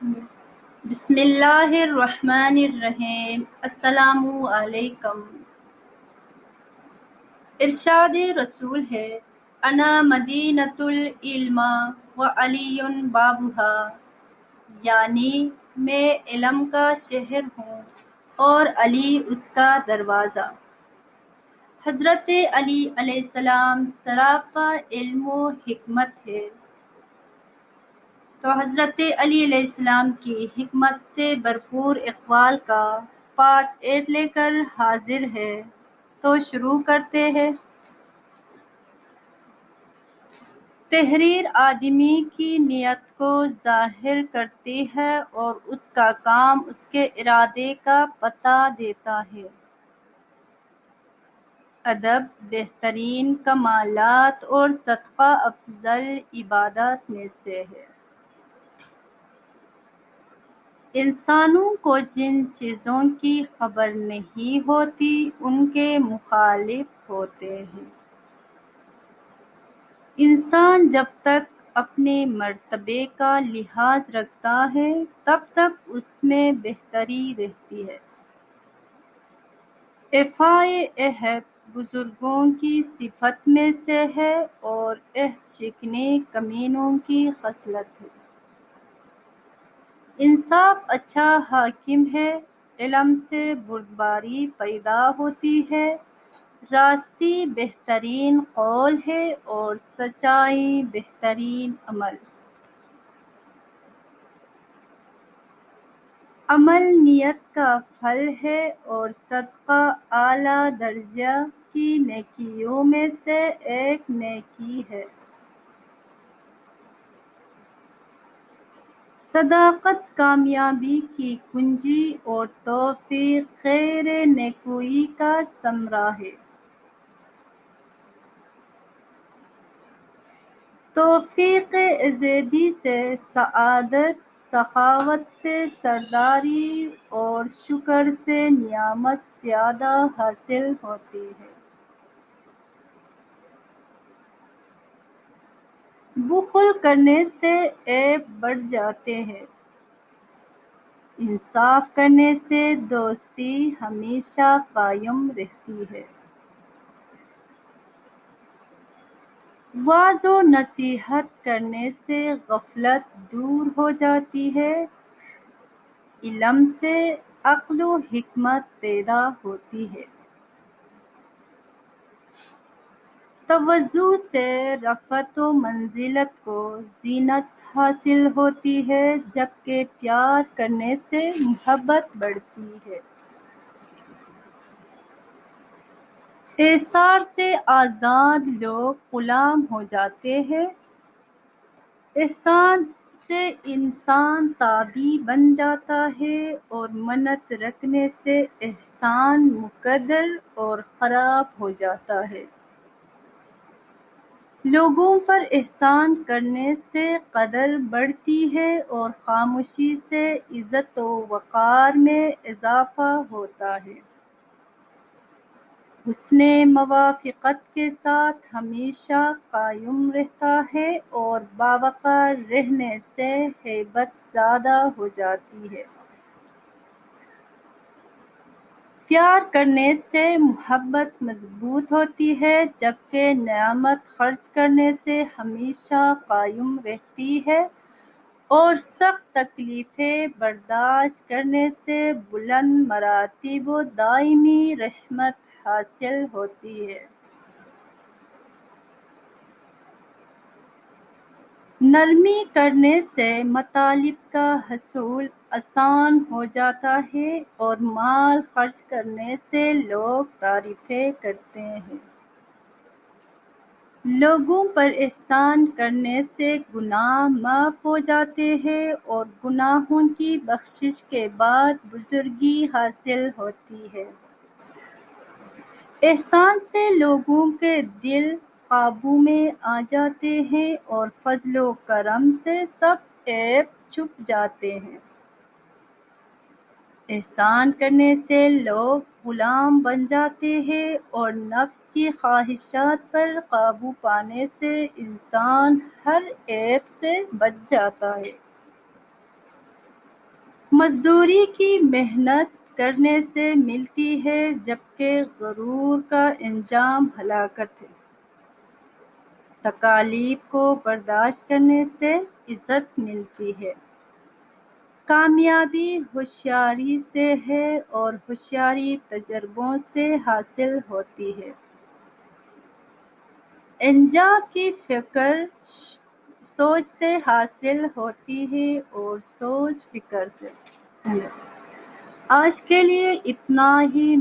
بسم اللہ الرحمن الرحیم۔ السلام علیکم۔ ارشاد رسول ہے، انا مدینۃ العلم و علی بابھا، یعنی میں علم کا شہر ہوں اور علی اس کا دروازہ۔ حضرت علی علیہ السلام سراپا علم و حکمت ہے، تو حضرت علی علیہ السلام کی حکمت سے بھرپور اقوال کا پارٹ 8 لے کر حاضر ہے، تو شروع کرتے ہیں۔ تحریر آدمی کی نیت کو ظاہر کرتی ہے اور اس کا کام اس کے ارادے کا پتہ دیتا ہے۔ ادب بہترین کمالات اور صدقہ افضل عبادات میں سے ہے۔ انسانوں کو جن چیزوں کی خبر نہیں ہوتی ان کے مخالف ہوتے ہیں۔ انسان جب تک اپنے مرتبے کا لحاظ رکھتا ہے تب تک اس میں بہتری رہتی ہے۔ ایفائے عہد بزرگوں کی صفت میں سے ہے اور عہد شکنے کمینوں کی خصلت ہے۔ انصاف اچھا حاکم ہے، علم سے بردباری پیدا ہوتی ہے، راستی بہترین قول ہے اور سچائی بہترین عمل۔ عمل نیت کا پھل ہے اور صدقہ اعلیٰ درجہ کی نیکیوں میں سے ایک نیکی ہے۔ صداقت کامیابی کی کنجی اور توفیق خیر نیکوئی کا ثمرہ ہے۔ توفیق ازیدی سے سعادت، سخاوت سے سرداری اور شکر سے نعمت زیادہ حاصل ہوتی ہے۔ بخل کرنے سے عیب بڑھ جاتے ہیں، انصاف کرنے سے دوستی ہمیشہ قائم رہتی ہے۔ واعظ و نصیحت کرنے سے غفلت دور ہو جاتی ہے، علم سے عقل و حکمت پیدا ہوتی ہے۔ تواضع سے رفعت و منزلت کو زینت حاصل ہوتی ہے، جبکہ پیار کرنے سے محبت بڑھتی ہے۔ ایثار سے آزاد لوگ غلام ہو جاتے ہیں، احسان سے انسان تابع بن جاتا ہے اور منت رکھنے سے احسان مکدر اور خراب ہو جاتا ہے۔ لوگوں پر احسان کرنے سے قدر بڑھتی ہے اور خاموشی سے عزت و وقار میں اضافہ ہوتا ہے۔ حسن موافقت کے ساتھ ہمیشہ قائم رہتا ہے اور باوقار رہنے سے ہیبت زیادہ ہو جاتی ہے۔ پیار کرنے سے محبت مضبوط ہوتی ہے، جبکہ نعمت خرچ کرنے سے ہمیشہ قائم رہتی ہے اور سخت تکلیفیں برداشت کرنے سے بلند مراتب و دائمی رحمت حاصل ہوتی ہے۔ نرمی کرنے سے مطالب کا حصول آسان ہو جاتا ہے اور مال خرچ کرنے سے لوگ تعریفیں کرتے ہیں۔ لوگوں پر احسان کرنے سے گناہ معاف ہو جاتے ہیں اور گناہوں کی بخشش کے بعد بزرگی حاصل ہوتی ہے۔ احسان سے لوگوں کے دل قابو میں آ جاتے ہیں اور فضل و کرم سے سب عیب چھپ جاتے ہیں۔ احسان کرنے سے لوگ غلام بن جاتے ہیں اور نفس کی خواہشات پر قابو پانے سے انسان ہر عیب سے بچ جاتا ہے۔ مزدوری کی محنت کرنے سے ملتی ہے جبکہ غرور کا انجام ہلاکت ہے۔ تکالیف کو برداشت کرنے سے عزت ملتی ہے۔ کامیابی ہوشیاری سے ہے اور ہوشیاری تجربوں سے حاصل ہوتی ہے۔ انجام کی فکر سوچ سے حاصل ہوتی ہے اور سوچ فکر سے۔ آج کے لیے اتنا ہی۔